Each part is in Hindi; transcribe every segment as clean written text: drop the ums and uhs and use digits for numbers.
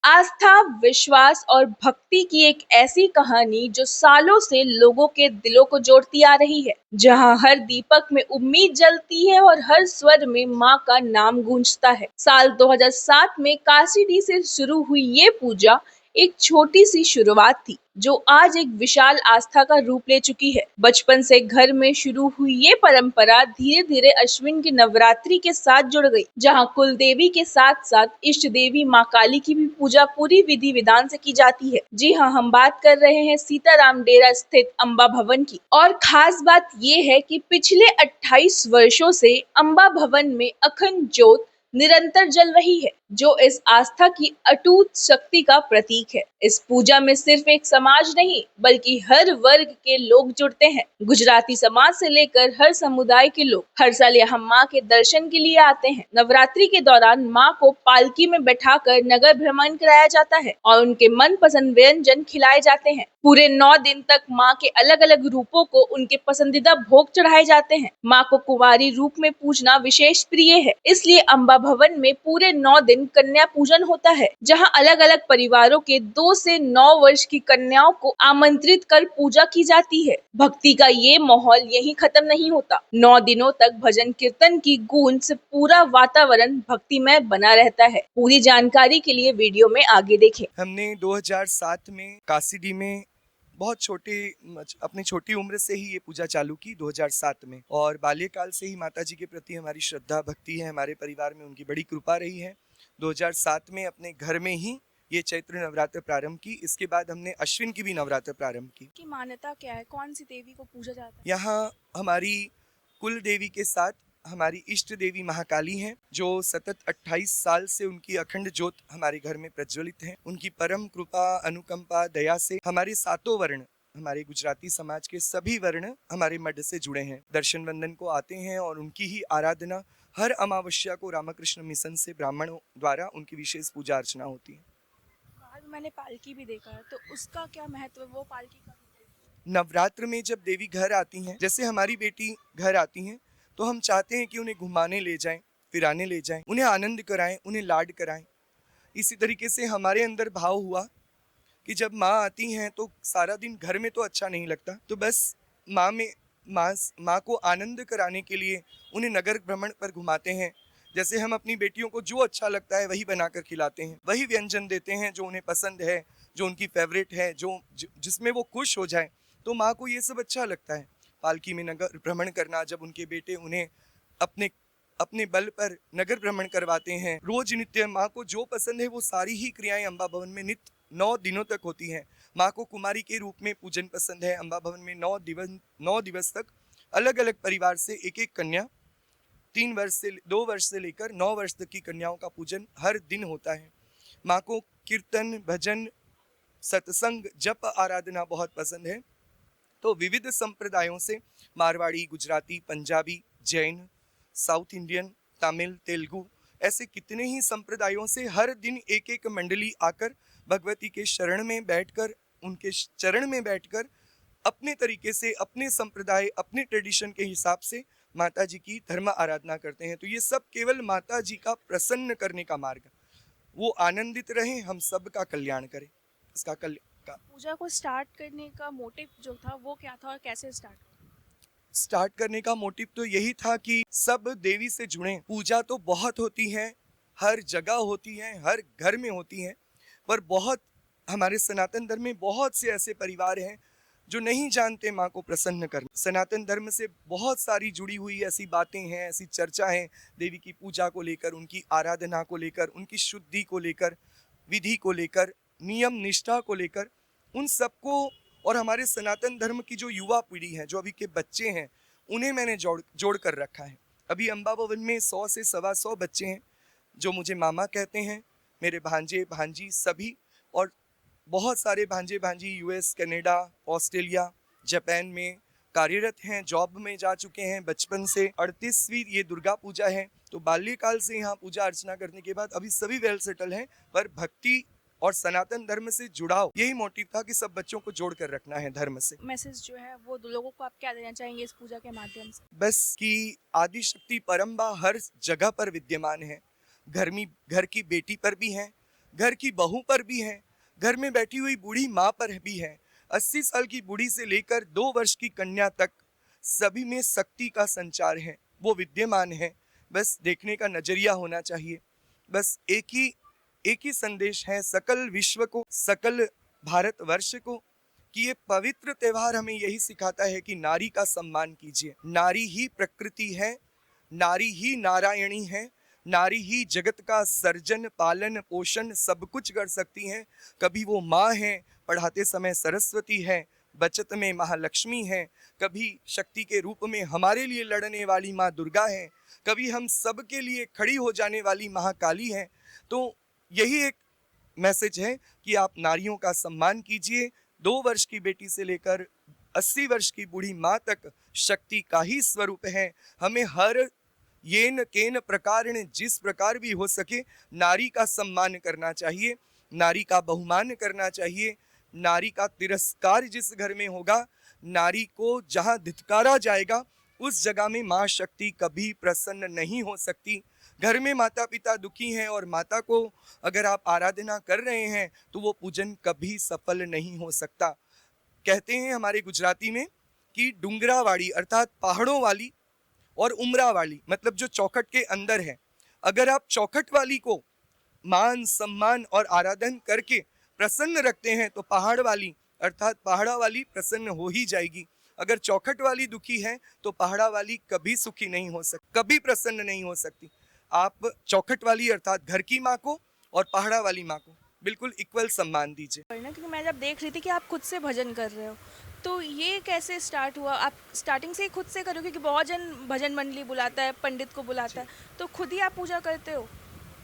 आस्था, विश्वास और भक्ति की एक ऐसी कहानी जो सालों से लोगों के दिलों को जोड़ती आ रही है, जहां हर दीपक में उम्मीद जलती है और हर स्वर में मां का नाम गूंजता है। साल 2007 में काशीडी से शुरू हुई ये पूजा एक छोटी सी शुरुआत थी, जो आज एक विशाल आस्था का रूप ले चुकी है। बचपन से घर में शुरू हुई ये परंपरा धीरे धीरे अश्विन की नवरात्रि के साथ जुड़ गई, जहां कुल देवी के साथ साथ इष्ट देवी मां काली की भी पूजा पूरी विधि विधान से की जाती है। जी हाँ, हम बात कर रहे हैं सीताराम डेरा स्थित अम्बा भवन की। और खास बात ये है कि पिछले 28 वर्षों से अम्बा भवन में अखंड ज्योत निरंतर जल रही है, जो इस आस्था की अटूट शक्ति का प्रतीक है। इस पूजा में सिर्फ एक समाज नहीं, बल्कि हर वर्ग के लोग जुड़ते हैं। गुजराती समाज से लेकर हर समुदाय के लोग हर साल यहाँ माँ के दर्शन के लिए आते हैं। नवरात्रि के दौरान माँ को पालकी में बैठाकर नगर भ्रमण कराया जाता है और उनके मनपसंद व्यंजन खिलाए जाते हैं। पूरे 9 दिन तक माँ के अलग अलग रूपों को उनके पसंदीदा भोग चढ़ाए जाते हैं। माँ को कुंवारी रूप में पूजना विशेष प्रिय है, इसलिए अम्बा भवन में पूरे 9 दिन कन्या पूजन होता है, जहाँ अलग अलग परिवारों के 2 से 9 वर्ष की कन्याओं को आमंत्रित कर पूजा की जाती है। भक्ति का ये माहौल यहीं खत्म नहीं होता। 9 दिनों तक भजन कीर्तन की गूंज से पूरा वातावरण भक्तिमय बना रहता है। पूरी जानकारी के लिए वीडियो में आगे देखें। हमने 2007 में काशीडी में बहुत अपनी छोटी उम्र से ही ये पूजा चालू की 2007 में, और बाल्यकाल से ही माता जी के प्रति हमारी श्रद्धा भक्ति है। हमारे परिवार में उनकी बड़ी कृपा रही है। 2007 में अपने घर में ही ये चैत्र नवरात्र प्रारंभ की। इसके बाद हमने अश्विन की भी नवरात्र प्रारंभ की। मान्यता क्या है, कौन सी देवी को पूजा जाता है? यहाँ हमारी कुल देवी के साथ हमारी इष्ट देवी महाकाली हैं, जो सतत 28 साल से उनकी अखंड ज्योत हमारे घर में प्रज्वलित है। उनकी परम कृपा, अनुकंपा, दया से हमारे सातों वर्ण, हमारे गुजराती समाज के सभी वर्ण हमारे मठ से जुड़े हैं, दर्शन वंदन को आते हैं और उनकी ही आराधना हर अमावस्या को रामकृष्ण मिशन से ब्राह्मणों द्वारा उनकी विशेष पूजा अर्चना होती है। मैंने पालकी भी देखा है, तो उसका क्या महत्व है? वो पालकी का नवरात्र में जब देवी घर आती हैं, जैसे हमारी बेटी घर आती हैं, तो हम चाहते हैं कि उन्हें घुमाने ले जाएं, फिराने ले जाएं, उन्हें आनंद कराएं, उन्हें लाड कराएं। इसी तरीके से हमारे अंदर भाव हुआ कि जब माँ आती हैं तो सारा दिन घर में तो अच्छा नहीं लगता, तो बस माँ को आनंद कराने के लिए उन्हें नगर भ्रमण पर घुमाते हैं। जैसे हम अपनी बेटियों को जो अच्छा लगता है वही बनाकर खिलाते हैं, वही व्यंजन देते हैं जो उन्हें पसंद है, जो उनकी फेवरेट है, जिसमें वो खुश हो जाए। तो माँ को ये सब अच्छा लगता है। पालकी में नगर भ्रमण करना, जब उनके बेटे उन्हें अपने बल पर नगर भ्रमण करवाते हैं, रोज नित्य माँ को जो पसंद है वो सारी ही क्रियाएं अम्बा भवन में नित्य 9 दिनों तक होती हैं। माँ को कुमारी के रूप में पूजन पसंद है। अम्बा भवन में 9 दिवस तक अलग अलग परिवार से एक एक कन्या, 2 वर्ष से लेकर 9 वर्ष तक की कन्याओं का पूजन हर दिन होता है। माँ को कीर्तन, भजन, सत्संग, जप, आराधना बहुत पसंद है। तो विविध संप्रदायों से मारवाड़ी, गुजराती, पंजाबी, जैन, साउथ इंडियन, तमिल, तेलुगु, ऐसे कितने ही संप्रदायों से हर दिन एक एक मंडली आकर भगवती के शरण में बैठकर, उनके चरण में बैठकर अपने तरीके से, अपने संप्रदाय, अपने ट्रेडिशन के हिसाब से माता जी की धर्म आराधना करते हैं। तो ये सब केवल माता जी का प्रसन्न करने का मार्ग, वो आनंदित रहें, हम सब का कल्याण करें। इसका पूजा को स्टार्ट करने का मोटिव जो था वो क्या था और कैसे स्टार्ट करने का मोटिव तो यही था कि सब देवी से जुड़ें। पूजा तो बहुत होती है, हर जगह होती है, हर घर में होती है, पर बहुत हमारे सनातन धर्म में बहुत से ऐसे परिवार हैं जो नहीं जानते माँ को प्रसन्न करना। सनातन धर्म से बहुत सारी जुड़ी हुई ऐसी बातें हैं, ऐसी चर्चा है देवी की पूजा को लेकर, उनकी आराधना को लेकर, उनकी शुद्धि को लेकर, विधि को लेकर, नियम निष्ठा को लेकर, उन सबको, और हमारे सनातन धर्म की जो युवा पीढ़ी है, जो अभी के बच्चे हैं, उन्हें मैंने जोड़ कर रखा है। अभी अम्बा भवन में 100 से 125 बच्चे हैं जो मुझे मामा कहते हैं, मेरे भांजे भांजी सभी, और बहुत सारे भांजे भांजी यूएस, कनाडा, ऑस्ट्रेलिया, जापान में कार्यरत हैं, जॉब में जा चुके हैं। बचपन से 38वीं ये दुर्गा पूजा है, तो बाल्यकाल से यहाँ पूजा अर्चना करने के बाद अभी सभी वेल सेटल हैं, पर भक्ति और सनातन धर्म से जुड़ाव, यही मोटिव था कि सब बच्चों को जोड़ कर रखना है धर्म से। मैसेज जो है वो लोगों को आप क्या देना चाहेंगे इस पूजा के माध्यम से? बस कि आदि शक्ति परम्बा हर जगह पर विद्यमान है, घर की बेटी पर भी है, घर की बहू पर भी हैं, घर में बैठी हुई बूढ़ी माँ पर भी हैं। 80 साल की बूढ़ी से लेकर 2 वर्ष की कन्या तक सभी में शक्ति का संचार है, वो विद्यमान है। बस देखने का नजरिया होना चाहिए। बस एक ही संदेश है सकल विश्व को, सकल भारतवर्ष को, कि ये पवित्र त्यौहार हमें यही सिखाता है कि नारी का सम्मान कीजिए। नारी ही प्रकृति है, नारी ही नारायणी है, नारी ही जगत का सर्जन पालन पोषण सब कुछ कर सकती हैं। कभी वो माँ है, पढ़ाते समय सरस्वती है, बचत में महालक्ष्मी है, कभी शक्ति के रूप में हमारे लिए लड़ने वाली माँ दुर्गा है, कभी हम सब के लिए खड़ी हो जाने वाली महाकाली है। तो यही एक मैसेज है कि आप नारियों का सम्मान कीजिए। 2 वर्ष की बेटी से लेकर 80 वर्ष की बूढ़ी माँ तक शक्ति का ही स्वरूप है। हमें हर येन केन प्रकारेण जिस प्रकार भी हो सके नारी का सम्मान करना चाहिए, नारी का बहुमान करना चाहिए। नारी का तिरस्कार जिस घर में होगा, नारी को जहाँ धिक्कारा जाएगा, उस जगह में माँ शक्ति कभी प्रसन्न नहीं हो सकती। घर में माता पिता दुखी हैं और माता को अगर आप आराधना कर रहे हैं तो वो पूजन कभी सफल नहीं हो सकता। कहते हैं हमारे गुजराती में कि डूंगरावाड़ी अर्थात पहाड़ों वाली और उमरा वाली, मतलब जो चौखट के अंदर है, अगर आप चौखट वाली को मान सम्मान और आराधन करके प्रसन्न रखते हैं तो पहाड़ वाली अर्थात पहाड़ा वाली प्रसन्न हो ही जाएगी। अगर चौखट वाली दुखी है तो पहाड़ा वाली कभी सुखी नहीं हो सकती, कभी प्रसन्न नहीं हो सकती। आप चौखट वाली अर्थात घर की माँ को और पहाड़ा वाली माँ को बिल्कुल इक्वल सम्मान दीजिए। करना, क्योंकि मैं जब देख रही थी कि आप खुद से भजन कर रहे हो, तो ये कैसे स्टार्ट हुआ? आप स्टार्टिंग से ही खुद से करो, क्योंकि बहुत जन भजन मंडली बुलाता है, पंडित को बुलाता है, तो खुद ही आप पूजा करते हो?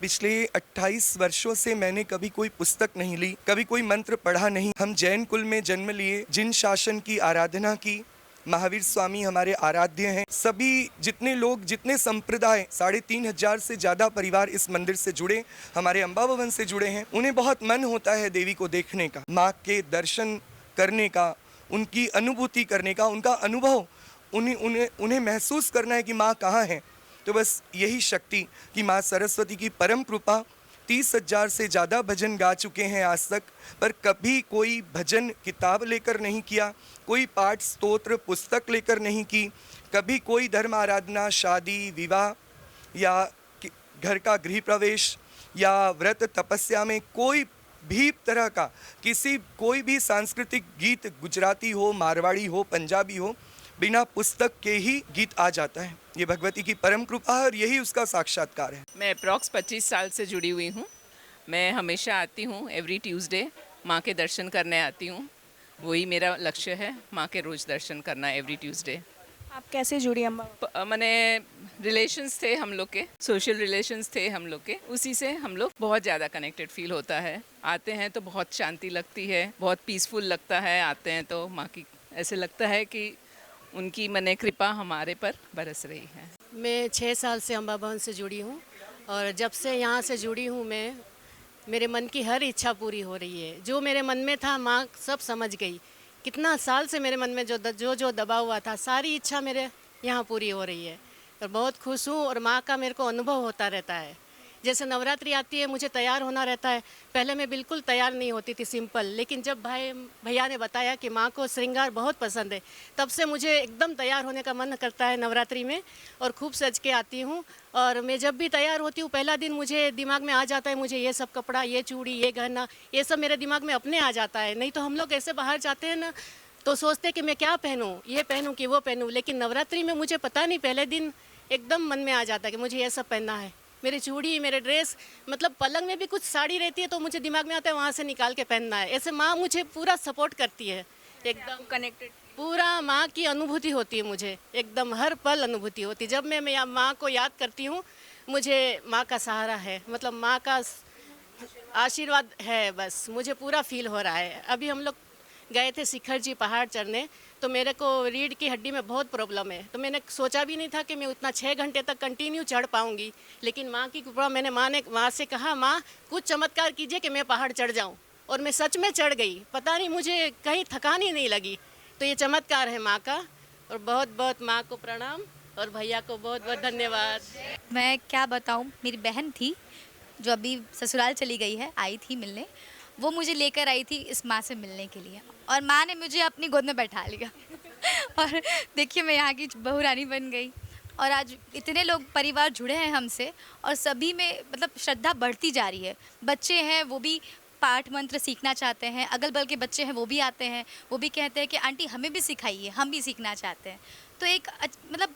पिछले 28 वर्षों से मैंने कभी कोई पुस्तक नहीं ली, कभी कोई मंत्र पढ़ा नहीं। हम जैन कुल में जन्म लिए, जिन शासन की आराधना की, महावीर स्वामी हमारे आराध्य हैं। सभी जितने लोग, जितने संप्रदाय, 3,500 से ज़्यादा परिवार इस मंदिर से जुड़े, हमारे अम्बा भवन से जुड़े हैं। उन्हें बहुत मन होता है देवी को देखने का, माँ के दर्शन करने का, उनकी अनुभूति करने का, उनका अनुभव, उन्हें महसूस करना है कि माँ कहाँ है। तो बस यही शक्ति कि माँ सरस्वती की परम कृपा। 30,000 से ज़्यादा भजन गा चुके हैं आज तक, पर कभी कोई भजन किताब लेकर नहीं किया, कोई पाठ स्तोत्र पुस्तक लेकर नहीं की, कभी कोई धर्म आराधना, शादी विवाह या घर का गृह प्रवेश या व्रत तपस्या में कोई भी तरह का कोई भी सांस्कृतिक गीत, गुजराती हो, मारवाड़ी हो, पंजाबी हो, बिना पुस्तक के ही गीत आ जाता है। ये भगवती की परम कृपा है और यही उसका साक्षात्कार है। मैं अप्रॉक्स 25 साल से जुड़ी हुई हूँ। मैं हमेशा आती हूँ, एवरी ट्यूसडे माँ के दर्शन करने आती हूँ। वही मेरा लक्ष्य है, माँ के रोज़ दर्शन करना एवरी ट्यूसडे। आप कैसे जुड़ी अम्मा? मैंने रिलेशंस थे हम लोग के, सोशल रिलेशंस थे हम लोग के, उसी से हम लोग बहुत ज़्यादा कनेक्टेड फील होता है। आते हैं तो बहुत शांति लगती है, बहुत पीसफुल लगता है। आते हैं तो माँ की ऐसे लगता है कि उनकी मने कृपा हमारे पर बरस रही है। मैं 6 साल से अम्बा भवन से जुड़ी हूँ और जब से यहाँ से जुड़ी हूँ मैं, मेरे मन की हर इच्छा पूरी हो रही है। जो मेरे मन में था माँ सब समझ गई। कितना साल से मेरे मन में जो दबा हुआ था, सारी इच्छा मेरे यहाँ पूरी हो रही है और बहुत खुश हूँ। और माँ का मेरे को अनुभव होता रहता है। जैसे नवरात्रि आती है, मुझे तैयार होना रहता है। पहले मैं बिल्कुल तैयार नहीं होती थी, सिंपल, लेकिन जब भैया ने बताया कि माँ को श्रृंगार बहुत पसंद है, तब से मुझे एकदम तैयार होने का मन करता है नवरात्रि में और खूब सज के आती हूँ। और मैं जब भी तैयार होती हूँ, पहला दिन मुझे दिमाग में आ जाता है, मुझे ये सब कपड़ा, ये चूड़ी, ये गहना, ये सब मेरे दिमाग में अपने आ जाता है। नहीं तो हम लोग ऐसे बाहर जाते हैं ना, तो सोचते हैं कि मैं क्या पहनूँ, ये पहनूँ कि वो पहनूँ, लेकिन नवरात्रि में मुझे पता नहीं, पहले दिन एकदम मन में आ जाता है कि मुझे ये सब पहनना है। मेरी चूड़ी, मेरे ड्रेस, मतलब पलंग में भी कुछ साड़ी रहती है तो मुझे दिमाग में आता है वहाँ से निकाल के पहनना है। ऐसे माँ मुझे पूरा सपोर्ट करती है, एकदम कनेक्टेड, पूरा माँ की अनुभूति होती है मुझे, एकदम हर पल अनुभूति होती है। जब मैं माँ को याद करती हूँ, मुझे माँ का सहारा है, मतलब माँ का आशीर्वाद है, बस मुझे पूरा फील हो रहा है। अभी हम लोग गए थे शिखर जी पहाड़ चढ़ने, तो मेरे को रीढ़ की हड्डी में बहुत प्रॉब्लम है, तो मैंने सोचा भी नहीं था कि मैं उतना 6 घंटे तक कंटिन्यू चढ़ पाऊंगी। लेकिन माँ की कृपा, माँ से कहा, माँ कुछ चमत्कार कीजिए कि मैं पहाड़ चढ़ जाऊं, और मैं सच में चढ़ गई। पता नहीं, मुझे कहीं थकान ही नहीं लगी। तो ये चमत्कार है माँ का, और बहुत बहुत माँ को प्रणाम और भैया को बहुत बहुत धन्यवाद। मैं क्या बताऊं, मेरी बहन थी जो अभी ससुराल चली गई है, आई थी मिलने, वो मुझे लेकर आई थी इस माँ से मिलने के लिए, और माँ ने मुझे अपनी गोद में बैठा लिया और देखिए मैं यहाँ की बहू रानी बन गई, और आज इतने लोग परिवार जुड़े हैं हमसे, और सभी में मतलब श्रद्धा बढ़ती जा रही है। बच्चे हैं वो भी पाठ मंत्र सीखना चाहते हैं, अगल बगल के बच्चे हैं वो भी आते हैं, वो भी कहते हैं कि आंटी हमें भी सिखाइए, हम भी सीखना चाहते हैं। तो एक मतलब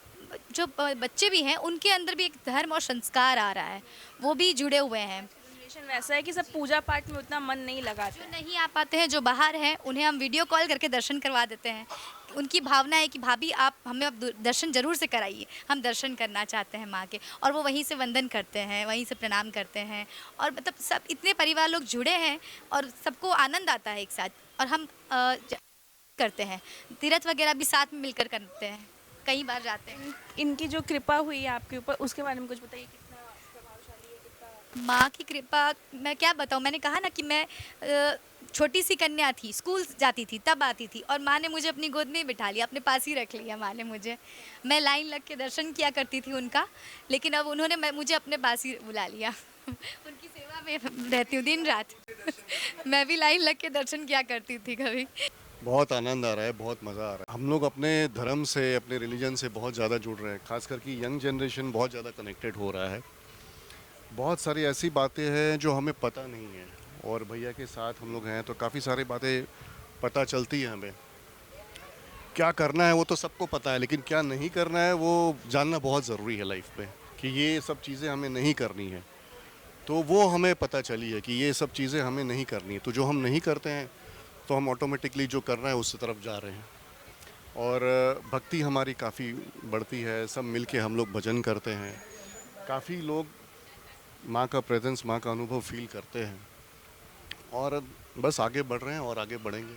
जो बच्चे भी हैं उनके अंदर भी एक धर्म और संस्कार आ रहा है, वो भी जुड़े हुए हैं। जनरेशन वैसा है कि सब पूजा पाठ में उतना मन नहीं लगाते जो नहीं आ पाते हैं, जो बाहर हैं, उन्हें हम वीडियो कॉल करके दर्शन करवा देते हैं। उनकी भावना है कि भाभी आप हमें अब दर्शन जरूर से कराइए, हम दर्शन करना चाहते हैं माँ के, और वो वहीं से वंदन करते हैं, वहीं से प्रणाम करते हैं, और मतलब सब इतने परिवार लोग जुड़े हैं और सबको आनंद आता है एक साथ। और हम करते हैं तीर्थ वगैरह भी साथ में मिलकर करते हैं, कई बार जाते हैं। इनकी जो कृपा हुई है आपके ऊपर, उसके बारे में कुछ बताइए, कितना प्रभावशाली है, कितना। माँ की कृपा मैं क्या बताऊँ, मैंने कहा ना कि मैं छोटी सी कन्या थी, स्कूल जाती थी तब आती थी, और माँ ने मुझे अपनी गोद में ही बिठा लिया, अपने पास ही रख लिया माँ ने मुझे। मैं लाइन लग के दर्शन किया करती थी उनका, लेकिन अब उन्होंने मुझे अपने पास ही बुला लिया उनकी सेवा में रहती हूँ दिन रात मैं भी लाइन लग के दर्शन किया करती थी कभी। बहुत आनंद आ रहा है, बहुत मज़ा आ रहा है। हम लोग अपने धर्म से, अपने रिलीजन से बहुत ज़्यादा जुड़ रहे हैं, खास करके यंग जनरेशन बहुत ज़्यादा कनेक्टेड हो रहा है। बहुत सारी ऐसी बातें हैं जो हमें पता नहीं है, और भैया के साथ हम लोग हैं तो काफ़ी सारी बातें पता चलती है हमें। क्या करना है वो तो सबको पता है, लेकिन क्या नहीं करना है वो जानना बहुत ज़रूरी है लाइफ में, कि ये सब चीज़ें हमें नहीं करनी है। तो वो हमें पता चली है कि ये सब चीज़ें हमें नहीं करनी है, तो जो हम नहीं करते हैं तो हम ऑटोमेटिकली जो करना है उस तरफ जा रहे हैं। और भक्ति हमारी काफ़ी बढ़ती है, सब मिलके हम लोग भजन करते हैं, काफ़ी लोग माँ का प्रेजेंस, माँ का अनुभव फील करते हैं, और बस आगे बढ़ रहे हैं और आगे बढ़ेंगे।